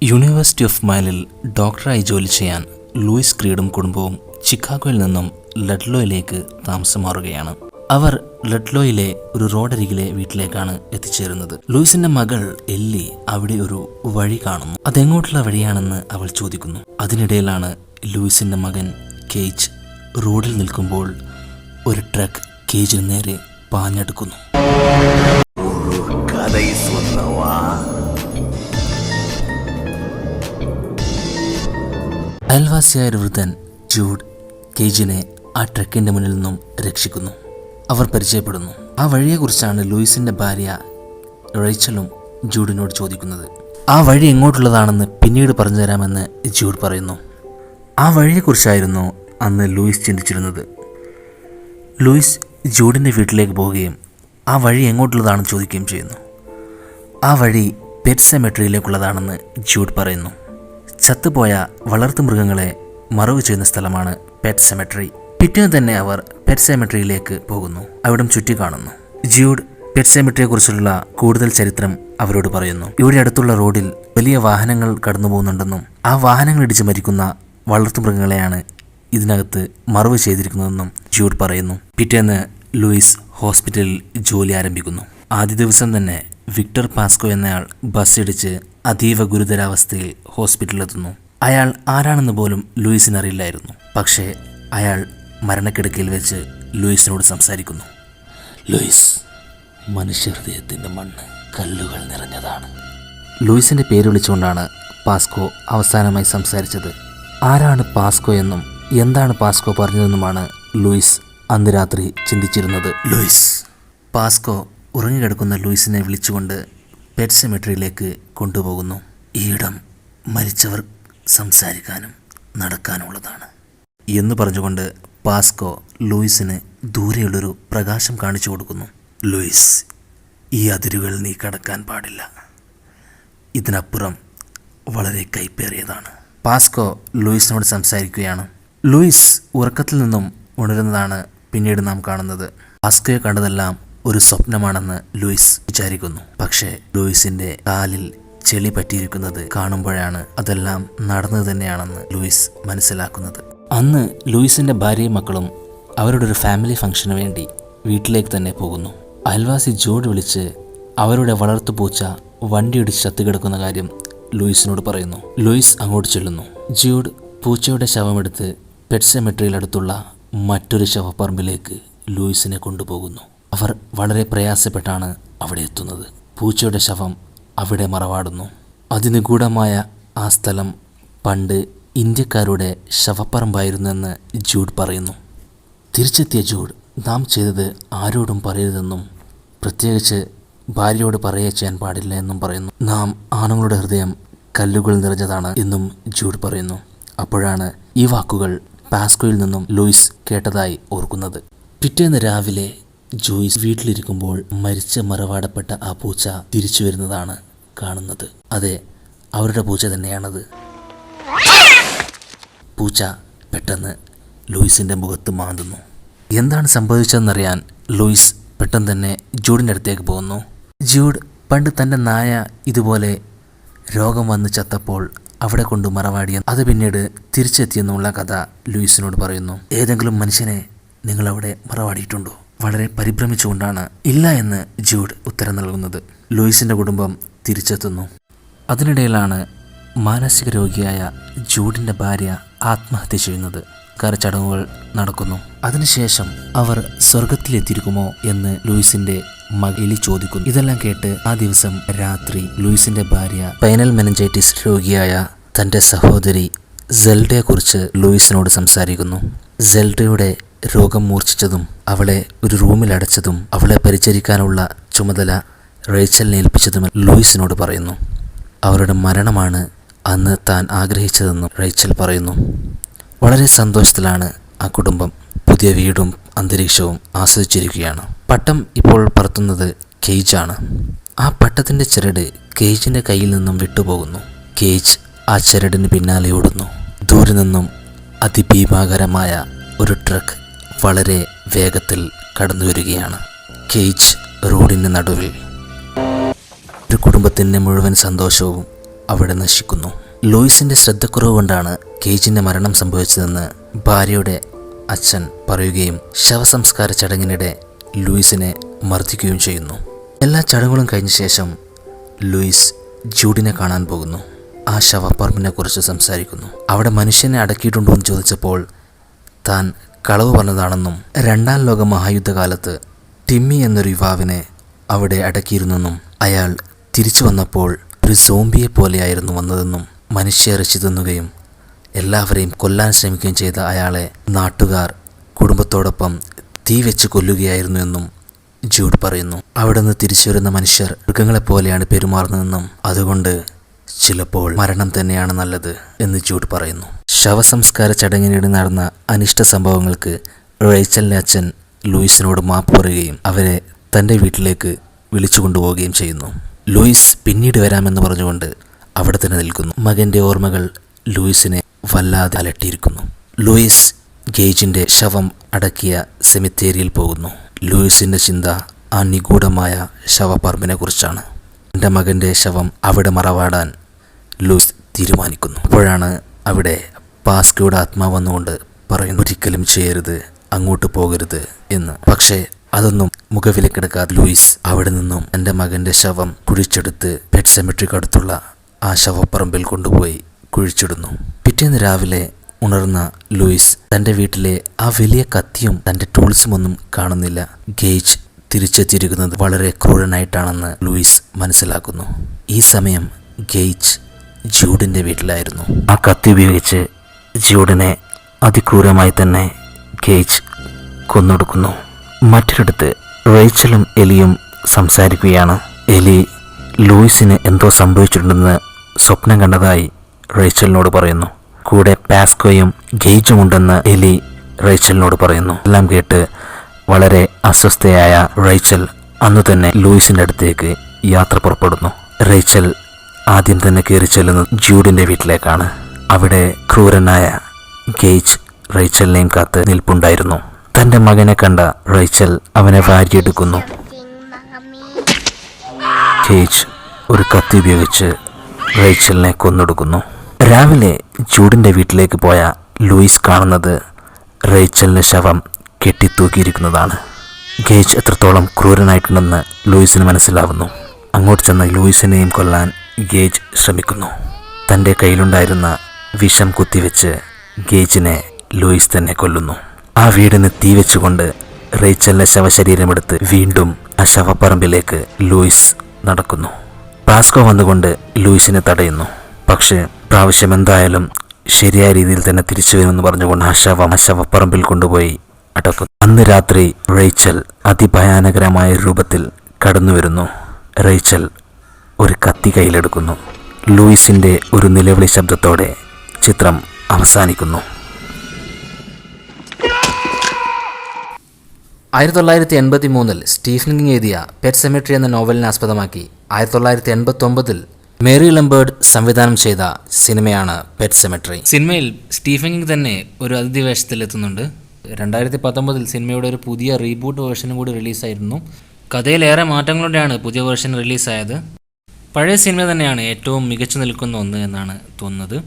University of മൈലിൽ ഡോക്ടറായി ജോലി ചെയ്യാൻ ലൂയിസ് ക്രീഡും കുടുംബവും ചിക്കാഗോയിൽ നിന്നും ലഡ്ലോയിലേക്ക് താമസം മാറുകയാണ്. അവർ ലഡ്ലോയിലെ ഒരു റോഡരികിലെ വീട്ടിലേക്കാണ് എത്തിച്ചേരുന്നത്. ലൂയിസിന്റെ മകൾ എല്ലി അവിടെ ഒരു വഴി കാണുന്നു. അതെങ്ങോട്ടുള്ള വഴിയാണെന്ന് അവൾ ചോദിക്കുന്നു. അതിനിടയിലാണ് ലൂയിസിന്റെ മകൻ കേജ് റോഡിൽ നിൽക്കുമ്പോൾ ഒരു ട്രക്ക് കേജിന് നേരെ പാഞ്ഞെടുക്കുന്നു. അയൽവാസിയായ ഒരു വൃദ്ധൻ ജൂഡ് കേജിനെ ആ ട്രക്കിന്റെ മുന്നിൽ നിന്നും രക്ഷിക്കുന്നു. അവർ പരിചയപ്പെടുന്നു. ആ വഴിയെക്കുറിച്ചാണ് ലൂയിസിന്റെ ഭാര്യ റേച്ചലും ജൂഡിനോട് ചോദിക്കുന്നത്. ആ വഴി എങ്ങോട്ടുള്ളതാണെന്ന് പിന്നീട് പറഞ്ഞു തരാമെന്ന് ജൂഡ് പറയുന്നു. ആ വഴിയെക്കുറിച്ചായിരുന്നു അന്ന് ലൂയിസ് ചിന്തിച്ചിരുന്നത്. ലൂയിസ് ജൂഡിൻ്റെ വീട്ടിലേക്ക് പോവുകയും ആ വഴി എങ്ങോട്ടുള്ളതാണെന്ന് ചോദിക്കുകയും ചെയ്യുന്നു. ആ വഴി പെറ്റ് സെമെട്രിയിലേക്കുള്ളതാണെന്ന് ജൂഡ് പറയുന്നു. ചത്തുപോയ വളർത്തുമൃഗങ്ങളെ മറവ് ചെയ്യുന്ന സ്ഥലമാണ് പെറ്റ് സെമെട്രി. പിറ്റേന്ന് തന്നെ അവർ പെറ്റ് സെമെട്രിയിലേക്ക് പോകുന്നു. അവിടം ചുറ്റി കാണുന്നു. ജൂഡ് പെറ്റ് സെമെട്രിയെക്കുറിച്ചുള്ള കൂടുതൽ ചരിത്രം അവരോട് പറയുന്നു. ഇവിടെ അടുത്തുള്ള റോഡിൽ വലിയ വാഹനങ്ങൾ കടന്നു പോകുന്നുണ്ടെന്നും ആ വാഹനങ്ങൾ ഇടിച്ച് മരിക്കുന്ന വളർത്തുമൃഗങ്ങളെയാണ് ഇതിനകത്ത് മറവ് ചെയ്തിരിക്കുന്നതെന്നും ജൂഡ് പറയുന്നു. പിറ്റേന്ന് ലൂയിസ് ഹോസ്പിറ്റലിൽ ജോലി ആരംഭിക്കുന്നു. ആദ്യ ദിവസം തന്നെ വിക്ടർ പാസ്കോ എന്നയാൾ ബസ്സിടിച്ച് അതീവ ഗുരുതരാവസ്ഥയിൽ ഹോസ്പിറ്റലിലെത്തുന്നു. അയാൾ ആരാണെന്ന് പോലും ലൂയിസിന് അറിയില്ലായിരുന്നു. പക്ഷേ അയാൾ മരണക്കിടക്കയിൽ വെച്ച് ലൂയിസിനോട് സംസാരിക്കുന്നു. ലൂയിസ്, മനുഷ്യഹൃദയത്തിൻ്റെ മണ്ണ് കല്ലുകൾ നിറഞ്ഞതാണ്. ലൂയിസിൻ്റെ പേര് വിളിച്ചുകൊണ്ടാണ് പാസ്കോ അവസാനമായി സംസാരിച്ചത്. ആരാണ് പാസ്കോ എന്നും എന്താണ് പാസ്കോ പറഞ്ഞതെന്നുമാണ് ലൂയിസ് അന്ന് രാത്രി ചിന്തിച്ചിരുന്നത്. ലൂയിസ് പാസ്കോ ഉറങ്ങിക്കിടക്കുന്ന ലൂയിസിനെ വിളിച്ചുകൊണ്ട് പെറ്റ് സെമെട്രിയിലേക്ക് കൊണ്ടുപോകുന്നു. ഈയിടം മരിച്ചവർ സംസാരിക്കാനും നടക്കാനുള്ളതാണ് എന്ന് പറഞ്ഞുകൊണ്ട് പാസ്കോ ലൂയിസിന് ദൂരെയുള്ളൊരു പ്രകാശം കാണിച്ചു കൊടുക്കുന്നു. ലൂയിസ്, ഈ അതിരുകൾ നീ കടക്കാൻ പാടില്ല. ഇതിനപ്പുറം വളരെ കൈപ്പേറിയതാണ്. പാസ്കോ ലൂയിസിനോട് സംസാരിക്കുകയാണ്. ലൂയിസ് ഉറക്കത്തിൽ നിന്നും ഉണരുന്നതാണ് പിന്നീട് നാം കാണുന്നത്. പാസ്കോയെ കണ്ടതെല്ലാം ഒരു സ്വപ്നമാണെന്ന് ലൂയിസ് വിചാരിക്കുന്നു. പക്ഷേ ലൂയിസിന്റെ കാലിൽ ചെളി പറ്റിയിരിക്കുന്നത് കാണുമ്പോഴാണ് അതെല്ലാം നടന്നത് തന്നെയാണെന്ന് ലൂയിസ് മനസ്സിലാക്കുന്നത്. അന്ന് ലൂയിസിന്റെ ഭാര്യയും മക്കളും അവരുടെ ഒരു ഫാമിലി ഫംഗ്ഷന് വേണ്ടി വീട്ടിലേക്ക് തന്നെ പോകുന്നു. അയൽവാസി ജൂഡ് വിളിച്ച് അവരുടെ വളർത്തുപൂച്ച വണ്ടിയിടിച്ച് ചത്തുകിടക്കുന്ന കാര്യം ലൂയിസിനോട് പറയുന്നു. ലൂയിസ് അങ്ങോട്ട് ചെല്ലുന്നു. ജൂഡ് പൂച്ചയുടെ ശവമെടുത്ത് പെറ്റ് സെമെട്രിയിലടുത്തുള്ള മറ്റൊരു ശവപ്പറമ്പിലേക്ക് ലൂയിസിനെ കൊണ്ടുപോകുന്നു. അവർ വളരെ പ്രയാസപ്പെട്ടാണ് അവിടെ എത്തുന്നത്. പൂച്ചയുടെ ശവം അവിടെ മറവാടുന്നു. അതിനിഗൂഢമായ ആ സ്ഥലം പണ്ട് ഇന്ത്യക്കാരുടെ ശവപ്പറമ്പായിരുന്നെന്ന് ജൂഡ് പറയുന്നു. തിരിച്ചെത്തിയ ജൂഡ് നാം ചെയ്തത് ആരോടും പറയരുതെന്നും പ്രത്യേകിച്ച് ഭാര്യയോട് പറയുക ചെയ്യാൻ പാടില്ല എന്നും പറയുന്നു. നാം ആണുങ്ങളുടെ ഹൃദയം കല്ലുകൾ നിറഞ്ഞതാണ് എന്നും ജൂഡ് പറയുന്നു. അപ്പോഴാണ് ഈ വാക്കുകൾ പാസ്കോയിൽ നിന്നും ലൂയിസ് കേട്ടതായി ഓർക്കുന്നത്. പിറ്റേന്ന് രാവിലെ ജോയിസ് വീട്ടിലിരിക്കുമ്പോൾ മരിച്ച മറവാടപ്പെട്ട ആ പൂച്ച തിരിച്ചു വരുന്നതാണ് കാണുന്നത്. അതെ, അവരുടെ പൂച്ച തന്നെയാണത്. പൂച്ച പെട്ടെന്ന് ലൂയിസിന്റെ മുഖത്ത് മാന്തുന്നു. എന്താണ് സംഭവിച്ചതെന്നറിയാൻ ലൂയിസ് പെട്ടെന്ന് തന്നെ ജൂഡിൻ്റെ അടുത്തേക്ക് പോകുന്നു. ജൂഡ് പണ്ട് തൻ്റെ നായ ഇതുപോലെ രോഗം വന്ന് ചത്തപ്പോൾ അവിടെ കൊണ്ട് മറവാടിയ അത് പിന്നീട് തിരിച്ചെത്തിയെന്നുള്ള കഥ ലൂയിസിനോട് പറയുന്നു. ഏതെങ്കിലും മനുഷ്യനെ നിങ്ങളവിടെ മറവാടിയിട്ടുണ്ടോ? വളരെ പരിഭ്രമിച്ചുകൊണ്ടാണ് ഇല്ല എന്ന് ജൂഡ് ഉത്തരം നൽകുന്നത്. ലൂയിസിന്റെ കുടുംബം തിരിച്ചെത്തുന്നു. അതിനിടയിലാണ് മാനസിക രോഗിയായ ജൂഡിന്റെ ഭാര്യ ആത്മഹത്യ ചെയ്യുന്നത്. ചടങ്ങുകൾ നടക്കുന്നു. അതിനുശേഷം അവർ സ്വർഗത്തിലെത്തിയിരിക്കുമോ എന്ന് ലൂയിസിന്റെ മകളി ചോദിക്കുന്നു. ഇതെല്ലാം കേട്ട് ആ ദിവസം രാത്രി ലൂയിസിന്റെ ഭാര്യ സ്പൈനൽ മെനിഞ്ചൈറ്റിസ് രോഗിയായ തന്റെ സഹോദരി സെൽഡയെക്കുറിച്ച് ലൂയിസിനോട് സംസാരിക്കുന്നു. സെൽഡയുടെ രോഗം മൂർച്ഛിച്ചതും അവളെ ഒരു റൂമിൽ അടച്ചതും അവളെ പരിചരിക്കാനുള്ള ചുമതല റേച്ചലിനെ ഏൽപ്പിച്ചതും ലൂയിസിനോട് പറയുന്നു. അവരുടെ മരണമാണ് അന്ന് താൻ ആഗ്രഹിച്ചതെന്നും റേച്ചൽ പറയുന്നു. വളരെ സന്തോഷത്തിലാണ് ആ കുടുംബം. പുതിയ വീടും അന്തരീക്ഷവും ആസ്വദിച്ചിരിക്കുകയാണ്. പട്ടം ഇപ്പോൾ പറത്തുന്നത് കേജാണ്. ആ പട്ടത്തിൻ്റെ ചരട് കേജിൻ്റെ കയ്യിൽ നിന്നും വിട്ടുപോകുന്നു. കേജ് ആ ചരടിന് പിന്നാലെ ഓടുന്നു. ദൂരെ നിന്നും അതിഭീമാകരമായ ഒരു ട്രക്ക് വളരെ വേഗത്തിൽ കടന്നു വരികയാണ്. കേജ് റോഡിൻ്റെ നടുവിൽ ഒരു കുടുംബത്തിൻ്റെ മുഴുവൻ സന്തോഷവും അവിടെ നശിക്കുന്നു. ലൂയിസിന്റെ ശ്രദ്ധക്കുറവ് കൊണ്ടാണ് കേജിന്റെ മരണം സംഭവിച്ചതെന്ന് ഭാര്യയുടെ അച്ഛൻ പറയുകയും ശവസംസ്കാര ചടങ്ങിനിടെ ലൂയിസിനെ മർദ്ദിക്കുകയും ചെയ്യുന്നു. എല്ലാ ചടങ്ങുകളും കഴിഞ്ഞ ശേഷം ലൂയിസ് ജൂഡിനെ കാണാൻ പോകുന്നു. ആ ശവപ്പറമ്പിനെ കുറിച്ച് സംസാരിക്കുന്നു. അവിടെ മനുഷ്യനെ അടക്കിയിട്ടുണ്ടോ എന്ന് ചോദിച്ചപ്പോൾ താൻ കളവ് പറഞ്ഞതാണെന്നും 2ാം ലോക മഹായുദ്ധകാലത്ത് ടിമ്മി എന്നൊരു യുവാവിനെ അവിടെ അടക്കിയിരുന്നെന്നും അയാൾ തിരിച്ചു വന്നപ്പോൾ ഒരു സോംബിയെ പോലെയായിരുന്നു വന്നതെന്നും മനുഷ്യരച്ചു തിന്നുകയും എല്ലാവരെയും കൊല്ലാൻ ശ്രമിക്കുകയും ചെയ്ത അയാളെ നാട്ടുകാർ കുടുംബത്തോടൊപ്പം തീ വെച്ച് കൊല്ലുകയായിരുന്നു എന്നും ജൂഡ് പറയുന്നു. അവിടെ നിന്ന് തിരിച്ചു വരുന്ന മനുഷ്യർ മൃഗങ്ങളെപ്പോലെയാണ് പെരുമാറുന്നതെന്നും അതുകൊണ്ട് ചിലപ്പോൾ മരണം തന്നെയാണ് നല്ലത് എന്ന് ജൂഡ് പറയുന്നു. ശവസംസ്കാര ചടങ്ങിനിടെ നടന്ന അനിഷ്ട സംഭവങ്ങൾക്ക് റേച്ചലിന്റെ അച്ഛൻ ലൂയിസിനോട് മാപ്പ് പറയുകയും അവരെ തൻ്റെ വീട്ടിലേക്ക് വിളിച്ചു കൊണ്ടുപോവുകയും ചെയ്യുന്നു. ലൂയിസ് പിന്നീട് വരാമെന്ന് പറഞ്ഞുകൊണ്ട് അവിടെ തന്നെ നിൽക്കുന്നു. മകൻ്റെ ഓർമ്മകൾ ലൂയിസിനെ വല്ലാതെ അലട്ടിയിരിക്കുന്നു. ലൂയിസ് ഗേജിൻ്റെ ശവം അടക്കിയ സെമിത്തേരിയിൽ പോകുന്നു. ലൂയിസിൻ്റെ ചിന്ത ആ നിഗൂഢമായ ശവപ്പറമ്പിനെ കുറിച്ചാണ്. എൻ്റെ മകൻ്റെ ശവം അവിടെ മറവാടാൻ ലൂയിസ് തീരുമാനിക്കുന്നു. അപ്പോഴാണ് അവിടെ പാസ്കോയുടെ ആത്മാവ് വന്നുകൊണ്ട് പറയുന്നു, ഒരിക്കലും ചെയ്യരുത്, അങ്ങോട്ട് പോകരുത് എന്ന്. പക്ഷേ അതൊന്നും മുഖവിലക്കെടുക്കാതെ ലൂയിസ് അവിടെ നിന്നും എൻ്റെ മകൻ്റെ ശവം കുഴിച്ചെടുത്ത് പെറ്റ് സെമിട്രിക്ക് അടുത്തുള്ള ആ ശവപ്പറമ്പിൽ കൊണ്ടുപോയി കുഴിച്ചിടുന്നു. പിറ്റേന്ന് രാവിലെ ഉണർന്ന ലൂയിസ് തൻ്റെ വീട്ടിലെ ആ വലിയ കത്തിയും തൻ്റെ ടൂൾസും ഒന്നും കാണുന്നില്ല. ഗേജ് തിരിച്ചെത്തിയിരിക്കുന്നത് വളരെ ക്രൂരനായിട്ടാണെന്ന് ലൂയിസ് മനസ്സിലാക്കുന്നു. ഈ സമയം ഗേജ് ജൂഡിൻ്റെ വീട്ടിലായിരുന്നു. ആ കത്തി ഉപയോഗിച്ച് ജൂഡിനെ അതിക്രൂരമായി തന്നെ ഗേജ് കൊന്നൊടുക്കുന്നു. മറ്റൊരിടത്ത് റേച്ചലും എലിയും സംസാരിക്കുകയാണ്. എലി ലൂയിസിന് എന്തോ സംഭവിച്ചിട്ടുണ്ടെന്ന് സ്വപ്നം കണ്ടതായി റേച്ചലിനോട് പറയുന്നു. കൂടെ പാസ്കോയും ഗേജും ഉണ്ടെന്ന് എലി റേച്ചലിനോട് പറയുന്നു. എല്ലാം കേട്ട് വളരെ അസ്വസ്ഥയായ റേച്ചൽ അന്നു തന്നെ ലൂയിസിൻ്റെ അടുത്തേക്ക് യാത്ര പുറപ്പെടുന്നു. റേച്ചൽ ആദ്യം തന്നെ കയറി ചെല്ലുന്നത് ജൂഡിൻ്റെ വീട്ടിലേക്കാണ്. അവിടെ ക്രൂരനായ ഗേജ് റേച്ചലിനെയും കാത്ത് നിൽപ്പുണ്ടായിരുന്നു. തൻ്റെ മകനെ കണ്ട റേച്ചൽ അവനെ വാരിയെടുക്കുന്നു. ഗേജ് ഒരു കത്തി ഉപയോഗിച്ച് റേച്ചലിനെ കൊന്നൊടുക്കുന്നു. രാവിലെ ജൂഡിൻ്റെ വീട്ടിലേക്ക് പോയ ലൂയിസ് കാണുന്നത് റേച്ചലിൻ്റെ ശവം കെട്ടിത്തൂക്കിയിരിക്കുന്നതാണ്. ഗേജ് എത്രത്തോളം ക്രൂരനായിട്ടുണ്ടെന്ന് ലൂയിസിന് മനസ്സിലാവുന്നു. അങ്ങോട്ട് ചെന്ന ലൂയിസിനെയും കൊല്ലാൻ ഗേജ് ശ്രമിക്കുന്നു. തൻ്റെ കയ്യിലുണ്ടായിരുന്ന വിഷം കുത്തിവെച്ച് ഗേജിനെ ലൂയിസ് തന്നെ കൊല്ലുന്നു. ആ വീടിന് തീ വെച്ചുകൊണ്ട് റേച്ചലിൻ്റെ ശവശരീരമെടുത്ത് വീണ്ടും ആ ശവപ്പറമ്പിലേക്ക് ലൂയിസ് നടക്കുന്നു. പാസ്കോ വന്നുകൊണ്ട് ലൂയിസിനെ തടയുന്നു. പക്ഷേ പ്രാവശ്യം എന്തായാലും ശരിയായ രീതിയിൽ തന്നെ തിരിച്ചു വരുമെന്ന് പറഞ്ഞുകൊണ്ട് ആ ശവപ്പറമ്പിൽ കൊണ്ടുപോയി അടക്കുന്നു. അന്ന് രാത്രി റേച്ചൽ അതിഭയാനകരമായ രൂപത്തിൽ കടന്നു വരുന്നു. റേച്ചൽ ഒരു കത്തി കയ്യിലെടുക്കുന്നു. ലൂയിസിൻ്റെ ഒരു നിലവിളി ശബ്ദത്തോടെ ചിത്രം അവസാനിക്കുന്നു. 1983 സ്റ്റീഫൻ കിങ് എഴുതിയ പെറ്റ് സെമിട്രി എന്ന നോവലിനെ ആസ്പദമാക്കി 1989 മേരി ലംബേർഡ് സംവിധാനം ചെയ്ത സിനിമയാണ് പെറ്റ് സെമിട്രി. സിനിമയിൽ സ്റ്റീഫൻ കിങ് തന്നെ ഒരു അതിഥി വേഷത്തിലെത്തുന്നുണ്ട്. 2019 സിനിമയുടെ ഒരു പുതിയ റീബൂട്ട് വേർഷനും കൂടി റിലീസായിരുന്നു. കഥയിലേറെ മാറ്റങ്ങളോടെയാണ് പുതിയ വേർഷൻ റിലീസായത്. പഴയ സിനിമ തന്നെയാണ് ഏറ്റവും മികച്ചു നിൽക്കുന്ന ഒന്ന് എന്നാണ് തോന്നുന്നത്.